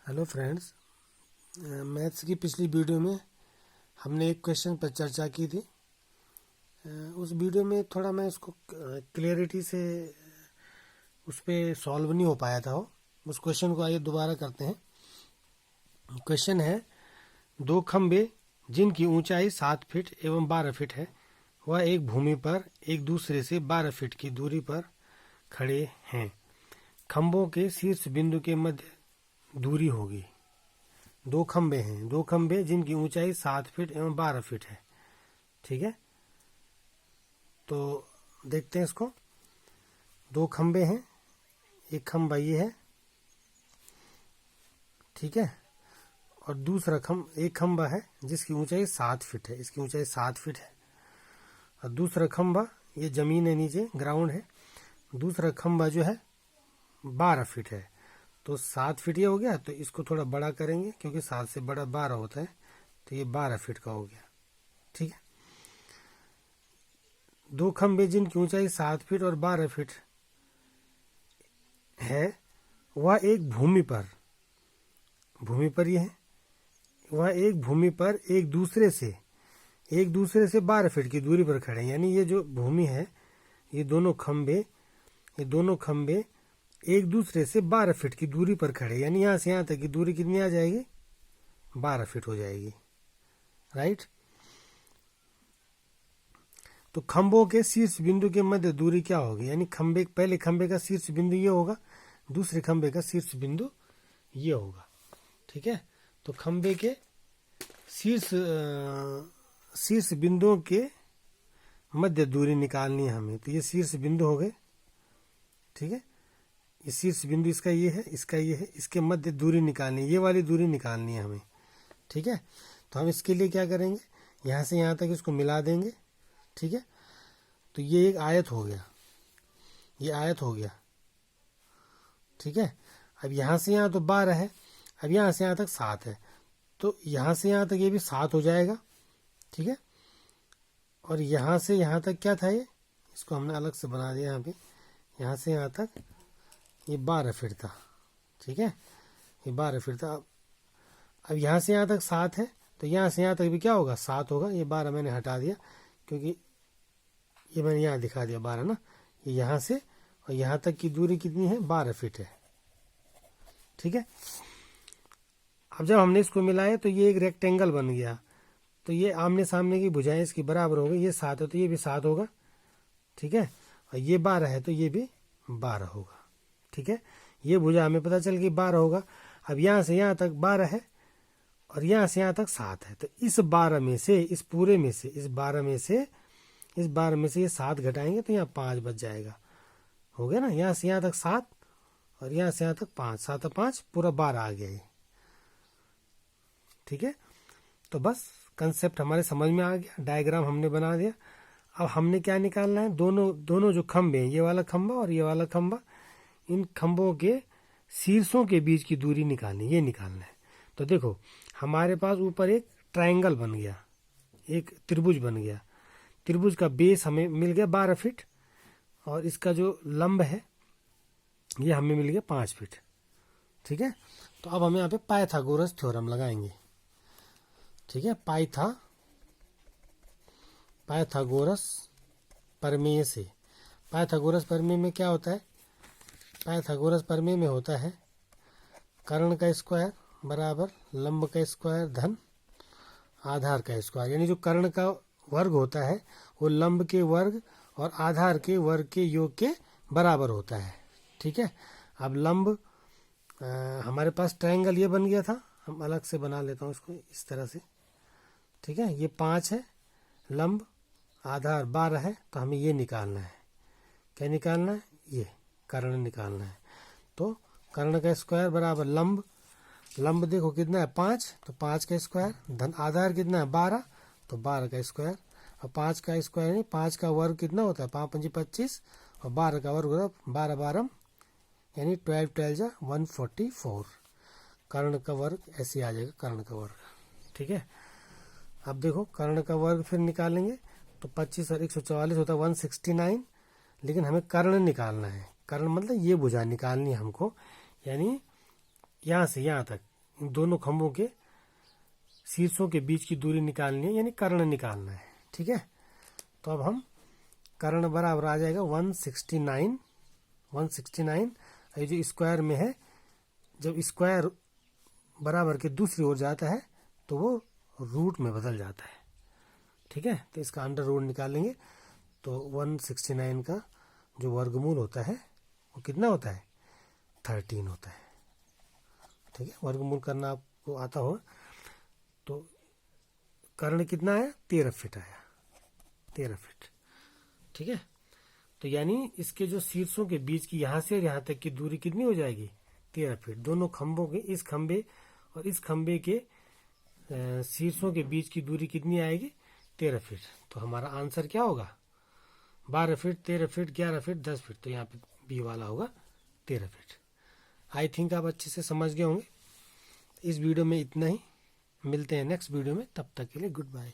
Hello friends, maths की पिछली video में हमने एक क्वेश्चन पर चर्चा की थी। उस वीडियो में थोड़ा मैं उसको क्लियरिटी से उस पर सॉल्व नहीं हो पाया था। उस क्वेश्चन को आइए दोबारा करते हैं। क्वेश्चन है, दो खंबे जिनकी ऊंचाई 7 फीट एवं 12 फीट है, वह एक भूमि पर एक दूसरे से 12 फीट की दूरी पर खड़े हैं। खंभों के शीर्ष बिंदु के मध्य दूरी होगी। दो खंबे जिनकी ऊंचाई 7 फीट एवं 12 फीट है। ठीक है, तो देखते हैं इसको। दो खंबे हैं, एक खंबा ये है, ठीक है, और दूसरा एक खंबा है जिसकी ऊंचाई 7 फीट है, इसकी ऊंचाई 7 फीट है। और दूसरा खंबा, ये जमीन है, नीचे ग्राउंड है। दूसरा खंबा जो है 12 फीट है। तो 7 फीट ये हो गया, तो इसको थोड़ा बड़ा करेंगे क्योंकि 7 से बड़ा 12 होता है, तो ये 12 फीट का हो गया। ठीक है, दो खंबे जिनकी ऊंचाई 7 फीट और 12 फीट है, वह एक भूमि पर ये है, वह एक भूमि पर एक दूसरे से 12 फीट की दूरी पर खड़े हैं। यानी ये जो भूमि है, ये दोनों खंबे एक दूसरे से 12 फीट की दूरी पर खड़े। यानी यहां से यहां तक की दूरी कितनी आ जाएगी? 12 फीट हो जाएगी, राइट। तो खंभों के शीर्ष बिंदु के मध्य दूरी क्या होगी? यानी पहले खंबे का शीर्ष बिंदु ये होगा, दूसरे खंबे का शीर्ष बिंदु ये होगा। ठीक है, तो खंबे के शीर्ष बिंदुओं के मध्य दूरी निकालनी है हमें। तो ये शीर्ष बिंदु हो गए, ठीक है, ये शीर्ष बिंदु इसका ये है, इसका ये है, इसके मध्य दूरी निकालनी है, ये वाली दूरी निकालनी है हमें। ठीक है, तो हम इसके लिए क्या करेंगे, यहाँ से यहाँ तक इसको मिला देंगे। ठीक है, तो ये एक आयत हो गया, ये आयत हो गया। ठीक है, अब यहाँ से यहाँ तो 12 है, अब यहाँ से यहाँ तक 7 है, तो यहाँ से यहाँ तक ये भी 7 हो जाएगा। ठीक है, और यहाँ से यहाँ तक क्या था, ये इसको हमने अलग से बना दिया यहाँ पे। यहाँ से यहाँ तक ये 12 फीट था। ठीक है, ये 12 फीट था। अब यहाँ से यहाँ तक 7 है, तो यहाँ से यहाँ तक भी क्या होगा? 7 होगा। ये 12 मैंने हटा दिया क्योंकि ये मैंने यहाँ दिखा दिया 12 ना। ये यहाँ से और यहाँ तक की दूरी कितनी है? 12 फीट है। ठीक है, अब जब हमने इसको मिलाया तो ये एक रेक्टेंगल बन गया। तो ये आमने सामने की भुजाएं इसकी बराबर हो गई। ये 7 है तो ये भी 7 होगा। ठीक है, और ये 12 है तो ये भी 12 होगा। ठीक है, ये भुजा हमें पता चल गई 12 होगा। अब यहाँ से यहाँ तक 12 है और यहाँ से यहाँ तक 7 है, तो इस 12 में से, इस पूरे में से, इस 12 में से ये 7 घटाएंगे तो यहाँ 5 बच जाएगा। हो गया ना, यहाँ से यहाँ तक 7 और यहाँ से यहाँ तक 5, 7 और 5 पूरा 12 आ गया ये। ठीक है, तो बस कंसेप्ट हमारे समझ में आ गया, डायग्राम हमने बना दिया। अब हमने क्या निकालना है? दोनों जो खंबे हैं, ये वाला खंबा और ये वाला खंबा, इन खंभों के शीर्षों के बीच की दूरी निकालनी, ये निकालना है। तो देखो, हमारे पास ऊपर एक ट्रायंगल बन गया, एक त्रिभुज बन गया। त्रिभुज का बेस हमें मिल गया 12 फीट और इसका जो लंब है ये हमें मिल गया 5 फीट। ठीक है, तो अब हम यहाँ पे पाइथागोरस थ्योरम लगाएंगे। ठीक है, पाइथागोरस प्रमेय से। पाइथागोरस प्रमेय में क्या होता है? पाइथागोरस प्रमेय में होता है कर्ण का स्क्वायर बराबर लंब का स्क्वायर धन आधार का स्क्वायर। यानी जो कर्ण का वर्ग होता है वो लंब के वर्ग और आधार के वर्ग के योग के बराबर होता है। ठीक है, अब लंब हमारे पास ट्रायंगल ये बन गया था, हम अलग से बना लेता हूँ इसको इस तरह से। ठीक है, ये 5 है, लंब आधार 12 है, तो हमें ये निकालना है। क्या निकालना है? ये कर्ण निकालना है। तो कर्ण का स्क्वायर बराबर लंब देखो कितना है? 5, तो 5 का स्क्वायर धन आधार कितना है? 12, तो 12 का स्क्वायर। और 5 का स्क्वायर नहीं, 5 का वर्ग कितना होता है? 5 पंजी 25 और 12 का वर्ग होता है 12 12 यानी 12 12 जा 144। कर्ण का वर्ग ऐसे आ जाएगा, कर्ण का वर्ग। ठीक है, अब देखो कर्ण का वर्ग फिर निकालेंगे तो 25 और 144 होता है 169। लेकिन हमें कर्ण निकालना है। कर्ण मतलब ये भुजा निकालनी है हमको, यानी यहाँ से यहाँ तक इन दोनों खंभों के शीर्षों के बीच की दूरी निकालनी है, यानी कर्ण निकालना है। ठीक है, तो अब हम कर्ण बराबर आ जाएगा 169। 169 ये जो स्क्वायर में है, जब स्क्वायर बराबर के दूसरी ओर जाता है तो वो रूट में बदल जाता है। ठीक है, तो इसका अंडर रूट निकालेंगे तो 169 का जो वर्गमूल होता है वो कितना होता है, 13 होता है। ठीक है, वर्गमूल करना आपको आता हो तो कर्ण कितना आया, 13 फीट आया, 13 फीट। ठीक है, तो यानी इसके जो शीर्षों के बीच की यहाँ से और यहाँ तक की दूरी कितनी हो जाएगी, 13 फीट। दोनों खंभों के, इस खंभे और इस खंभे के शीर्षों के बीच की दूरी कितनी आएगी, 13 फीट। तो हमारा आंसर क्या होगा, 12 फीट, 13 फीट, 11 फीट, 10 फीट। तो यहाँ पे बी वाला होगा 13 फीट। आई थिंक आप अच्छे से समझ गए होंगे। इस वीडियो में इतना ही, मिलते हैं नेक्स्ट वीडियो में, तब तक के लिए गुड बाय।